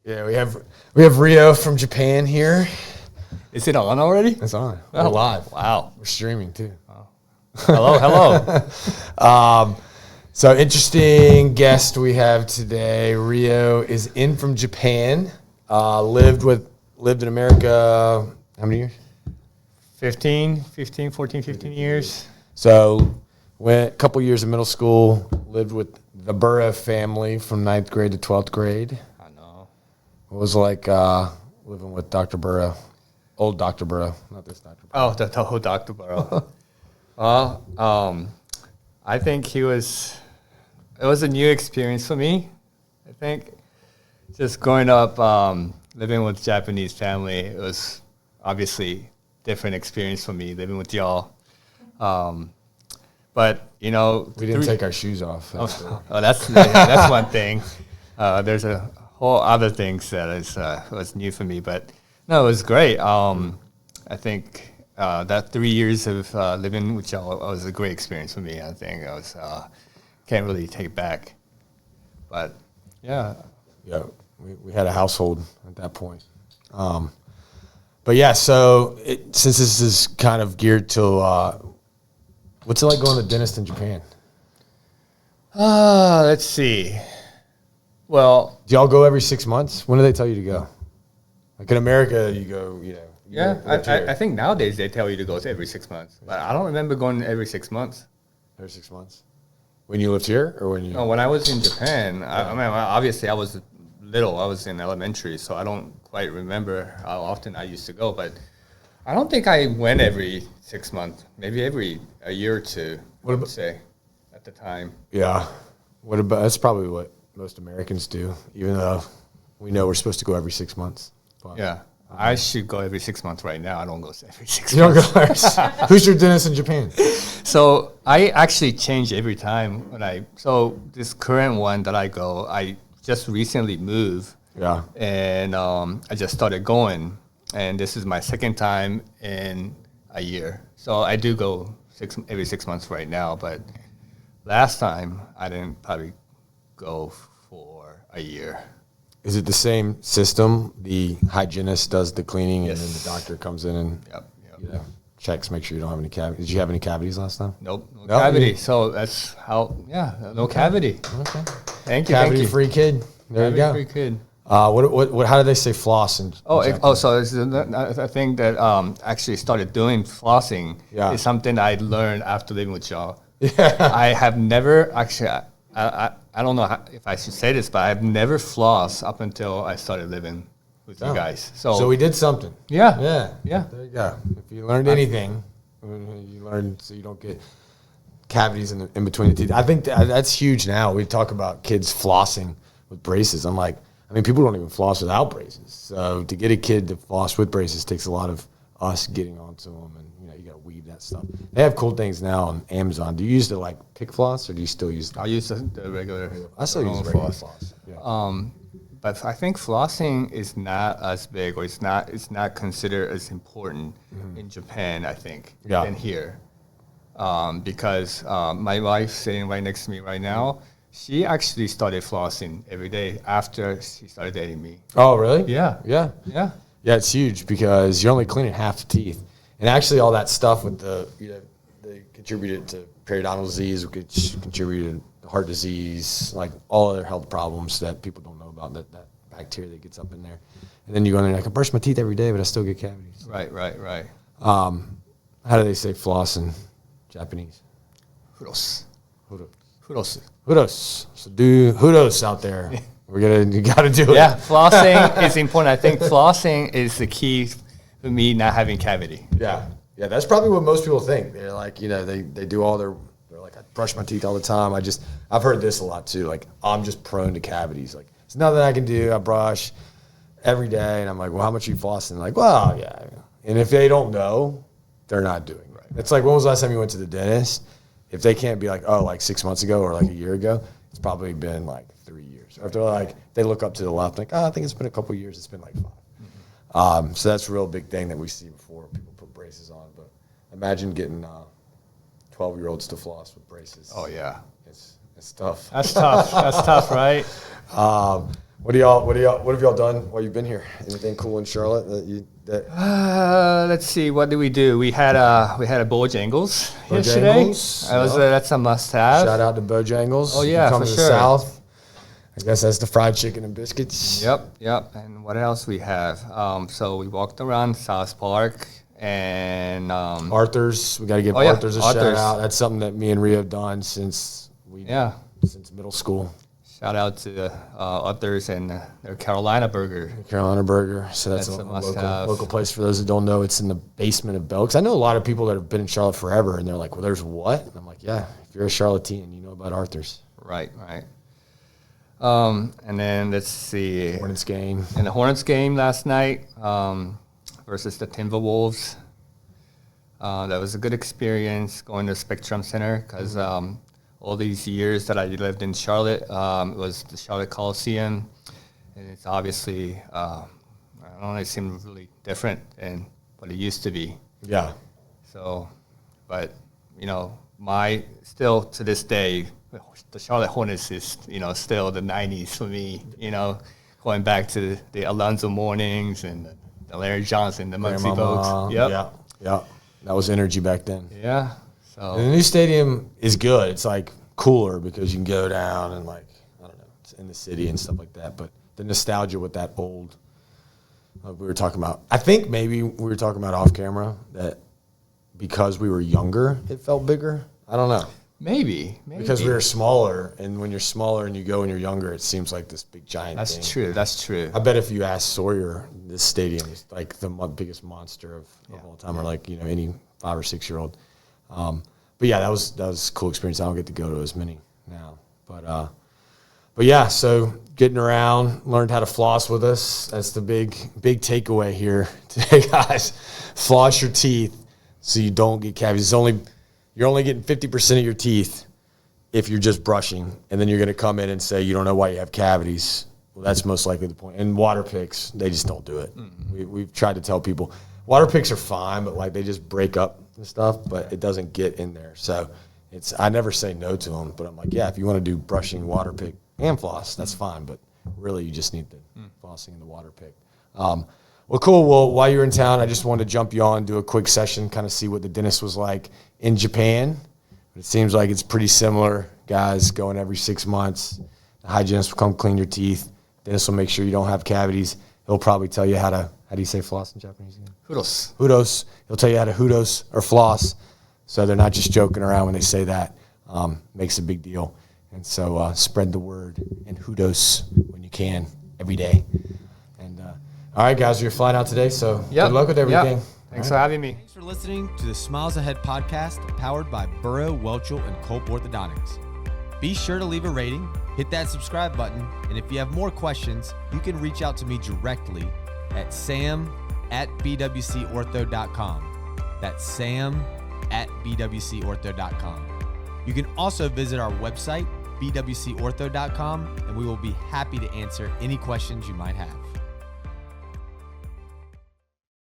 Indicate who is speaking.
Speaker 1: Yeah, we have Rio from Japan here.
Speaker 2: Is it on already?
Speaker 1: It's on. We're live.
Speaker 2: Wow.
Speaker 1: We're streaming too.
Speaker 2: Wow. Hello.
Speaker 1: So interesting guest we have today. Rio is in from Japan. Lived in America how many years?
Speaker 2: 14, 15 years.
Speaker 1: So went a couple years of middle school, lived with the Burrow family from 9th grade to 12th grade.
Speaker 2: I know.
Speaker 1: What was it like living with Dr. Burrow? Old Dr. Burrow, not this Dr. Burrow.
Speaker 2: Oh, the whole Dr. Burrow. Well, I think it was a new experience for me. I think just growing up, living with Japanese family, it was obviously different experience for me living with y'all. But you know,
Speaker 1: we didn't take our shoes off.
Speaker 2: That's one thing. There's a whole other things that was new for me, but no, it was great. I think that 3 years of living with y'all was a great experience for me. I think I was can't really take it back, but yeah.
Speaker 1: Yeah, we had a household at that point. But yeah, so since this is kind of geared to, what's it like going to the dentist in Japan?
Speaker 2: Let's see. Well,
Speaker 1: do y'all go every 6 months? When do they tell you to go? Like in America, you go,
Speaker 2: Yeah, I think nowadays they tell you to go every 6 months, but I don't remember going every 6 months.
Speaker 1: Every 6 months? When you lived here or when you?
Speaker 2: No, when I was in Japan, I mean, obviously I was little. I was in elementary, so I don't quite remember how often I used to go, but I don't think I went every 6 months, maybe every a year or two, I would say, at the time.
Speaker 1: Yeah. That's probably what most Americans do, even though we know we're supposed to go every 6 months. But,
Speaker 2: yeah. I should go every 6 months right now. I don't go every 6 months.
Speaker 1: You don't go Who's your dentist in Japan?
Speaker 2: So I actually change every time so this current one that I go, I just recently moved.
Speaker 1: Yeah.
Speaker 2: And I just started going. And this is my second time in a year. So I do go every 6 months right now. But last time, I didn't probably go for a year.
Speaker 1: Is it the same system? The hygienist does the cleaning,
Speaker 2: Yes.
Speaker 1: and then the doctor comes in and
Speaker 2: Yep.
Speaker 1: checks, make sure you don't have any cavities. Did you have any cavities last time?
Speaker 2: Nope, no cavity. So that's how, no cavity.
Speaker 1: Okay.
Speaker 2: Thank you.
Speaker 1: Cavity-free kid. There you go.
Speaker 2: Cavity-free kid.
Speaker 1: What? How do they say floss?
Speaker 2: So it's a thing that actually started doing flossing.
Speaker 1: Yeah.
Speaker 2: Is something I learned after living with y'all.
Speaker 1: Yeah.
Speaker 2: I have never actually. I don't know if I should say this, but I've never flossed up until I started living with you guys.
Speaker 1: So we did something.
Speaker 2: Yeah.
Speaker 1: There you go. If you learned anything, you learned so you don't get cavities in between the teeth. I think that's huge now. We talk about kids flossing with braces. People don't even floss without braces. So to get a kid to floss with braces takes a lot of us getting onto them, and you got to weave that stuff. They have cool things now on Amazon. Do you use the pick floss, or do you still use?
Speaker 2: I use the regular.
Speaker 1: I still use regular floss. Yeah.
Speaker 2: But I think flossing is not as big, or it's not considered as important in Japan, I think, than here. Because my wife sitting right next to me right now, she actually started flossing every day after she started dating me.
Speaker 1: Oh, really?
Speaker 2: Yeah.
Speaker 1: Yeah.
Speaker 2: Yeah.
Speaker 1: Yeah, it's huge because you're only cleaning half the teeth. And actually all that stuff with they contributed to periodontal disease, which contributed to heart disease, like all other health problems that people don't know about, that bacteria that gets up in there. And then you go in there, I can brush my teeth every day, but I still get cavities.
Speaker 2: Right.
Speaker 1: How do they say floss in Japanese?
Speaker 2: Huros.
Speaker 1: So do hudos out there. You got to do it.
Speaker 2: Yeah, flossing is important. I think flossing is the key for me not having cavity.
Speaker 1: Yeah, that's probably what most people think. They're like, they do all they're like, I brush my teeth all the time. I've heard this a lot too. Like, I'm just prone to cavities. Like, it's nothing I can do. I brush every day, and I'm like, well, how much are you flossing? Like, well, yeah. And if they don't know, they're not doing right. It's like, when was the last time you went to the dentist? If they can't be like, oh, like 6 months ago or like a year ago, it's probably been like 3 years. Or if they're like, they look up to the left, like, I think it's been a couple years. It's been like 5. Mm-hmm. So that's a real big thing that we see before people put braces on. But imagine getting 12-year-olds to floss with braces.
Speaker 2: Oh, yeah.
Speaker 1: It's tough.
Speaker 2: That's tough. That's tough, right?
Speaker 1: What have y'all done while you've been here? Anything cool in Charlotte
Speaker 2: Let's see. What did we do? We had a Bojangles yesterday. That's a must-have.
Speaker 1: Shout out to Bojangles.
Speaker 2: Oh yeah,
Speaker 1: Come
Speaker 2: for
Speaker 1: to
Speaker 2: sure.
Speaker 1: the South. I guess that's the fried chicken and biscuits.
Speaker 2: Yep. And what else we have? So we walked around South Park and
Speaker 1: Arthur's. We got to give Arthur's a shout out. That's something that me and Rio have done since middle school.
Speaker 2: Shout out to Arthur's and their Carolina Burger.
Speaker 1: So that's a local place for those that don't know. It's in the basement of Bell. Because I know a lot of people that have been in Charlotte forever, and they're like, well, there's what? And I'm like, yeah, if you're a Charlottean, you know about Arthur's.
Speaker 2: Right. And then let's see.
Speaker 1: Hornets game.
Speaker 2: And the Hornets game last night versus the Timberwolves. That was a good experience going to Spectrum Center because all these years that I lived in Charlotte, it was the Charlotte Coliseum, and it's obviously, I don't know, it seemed really different than what it used to be.
Speaker 1: Yeah.
Speaker 2: So, but, still to this day, the Charlotte Hornets is, still the 90s for me, going back to the Alonzo Mournings and the Larry Johnson, the Muggsy Bogues.
Speaker 1: Yeah. That was energy back then.
Speaker 2: Yeah. So
Speaker 1: and the new stadium is good. It's like cooler because you can go down and it's in the city and stuff like that. But the nostalgia with that old, we were talking about, I think maybe we were talking about off camera that because we were younger, it felt bigger. I don't know.
Speaker 2: Maybe.
Speaker 1: Because we were smaller, and when you're smaller and you go and you're younger, it seems like this big giant thing.
Speaker 2: That's true.
Speaker 1: I bet if you ask Sawyer, this stadium is like the biggest monster of all time, or any 5 or 6 year old. But yeah, that was a cool experience. I don't get to go to as many now, but yeah. So getting around, learned how to floss with us. That's the big takeaway here today, guys. Floss your teeth so you don't get cavities. You're only getting 50% of your teeth if you're just brushing, and then you're going to come in and say you don't know why you have cavities. Well, that's most likely the point. And water picks, they just don't do it. Mm-hmm. We've tried to tell people water picks are fine, but they just break up and stuff, but it doesn't get in there. So I never say no to them, but I'm like, yeah, if you want to do brushing, water pick, and floss, that's fine. But really, you just need the flossing and the water pick. Well, cool. Well, while you're in town, I just wanted to jump you on, do a quick session, kind of see what the dentist was like in Japan. It seems like it's pretty similar. Guys going every 6 months. The hygienist will come clean your teeth. Dentist will make sure you don't have cavities. He'll probably tell you how do you say floss in Japanese again? Hudos. He'll tell you how to hudos or floss. So they're not just joking around when they say that. Makes a big deal. And so spread the word and hudos when you can every day. And all right, guys, you're flying out today, so good luck with everything.
Speaker 2: Yep. Thanks for having me.
Speaker 3: Thanks for listening to the Smiles Ahead podcast, powered by Burrow, Welchel, and Culp Orthodontics. Be sure to leave a rating, hit that subscribe button, and if you have more questions, you can reach out to me directly at sam@bwcortho.com. That's sam@bwcortho.com. You can also visit our website, bwcortho.com, and we will be happy to answer any questions you might have.